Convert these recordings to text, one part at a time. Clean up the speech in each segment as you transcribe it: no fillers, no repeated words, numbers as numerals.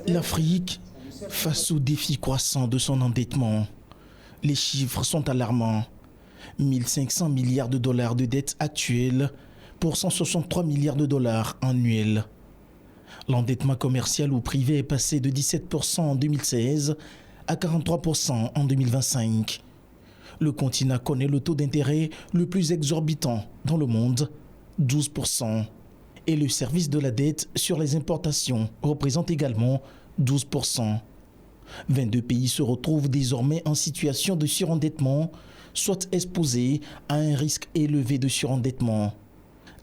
L'Afrique, face aux défis croissants de son endettement, les chiffres sont alarmants. 1500 milliards de dollars de dettes actuelles pour 163 milliards de dollars annuels. L'endettement commercial ou privé est passé de 17% en 2016 à 43% en 2025. Le continent connaît le taux d'intérêt le plus exorbitant dans le monde, 12%. Et le service de la dette sur les importations représente également 12%. 22 pays se retrouvent désormais en situation de surendettement, soit exposés à un risque élevé de surendettement.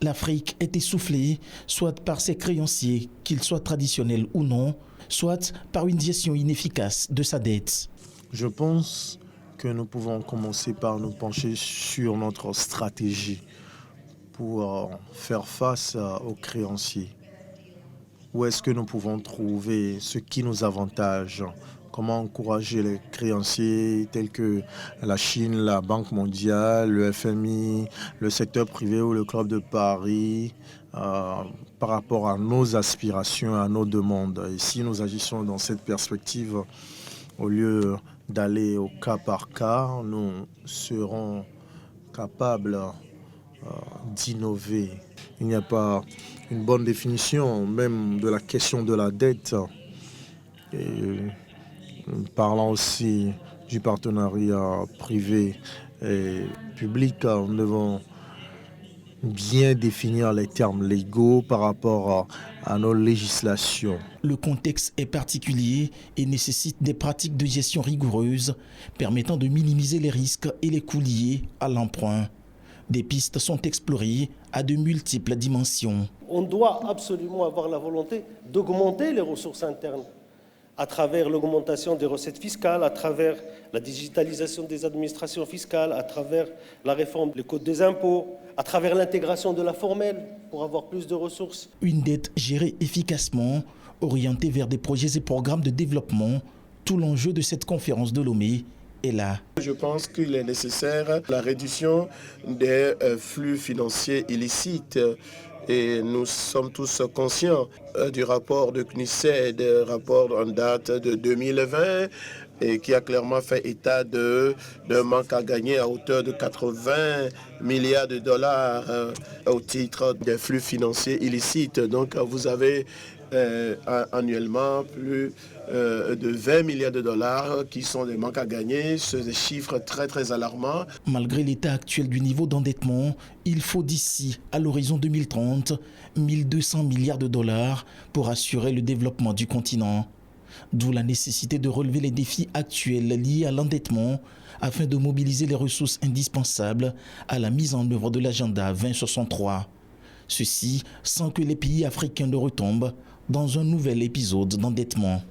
L'Afrique est essoufflée, soit par ses créanciers, qu'ils soient traditionnels ou non, soit par une gestion inefficace de sa dette. Je pense que nous pouvons commencer par nous pencher sur notre stratégie pour faire face aux créanciers. Où est-ce que nous pouvons trouver ce qui nous avantage? Comment encourager les créanciers tels que la Chine, la Banque mondiale, le FMI, le secteur privé ou le Club de Paris par rapport à nos aspirations, à nos demandes. Et si nous agissons dans cette perspective, au lieu d'aller au cas par cas, nous serons capables d'innover. Il n'y a pas une bonne définition même de la question de la dette. Et parlant aussi du partenariat privé et public, nous devons bien définir les termes légaux par rapport à nos législations. Le contexte est particulier et nécessite des pratiques de gestion rigoureuses permettant de minimiser les risques et les coûts liés à l'emprunt. Des pistes sont explorées à de multiples dimensions. On doit absolument avoir la volonté d'augmenter les ressources internes à travers l'augmentation des recettes fiscales, à travers la digitalisation des administrations fiscales, à travers la réforme du code des impôts, à travers l'intégration de la formelle pour avoir plus de ressources. Une dette gérée efficacement, orientée vers des projets et programmes de développement, tout l'enjeu de cette conférence de Lomé est là. Je pense qu'il est nécessaire la réduction des flux financiers illicites. Et nous sommes tous conscients du rapport de CNUSED, rapport en date de 2020, et qui a clairement fait état d'un manque à gagner à hauteur de 80 milliards de dollars au titre des flux financiers illicites. Donc vous avez annuellement plus de 20 milliards de dollars qui sont des manques à gagner. C'est des chiffres très très alarmants. Malgré l'état actuel du niveau d'endettement, il faut d'ici à l'horizon 2030 1200 milliards de dollars pour assurer le développement du continent. D'où la nécessité de relever les défis actuels liés à l'endettement afin de mobiliser les ressources indispensables à la mise en œuvre de l'agenda 2063. Ceci sans que les pays africains ne retombent dans un nouvel épisode d'endettement.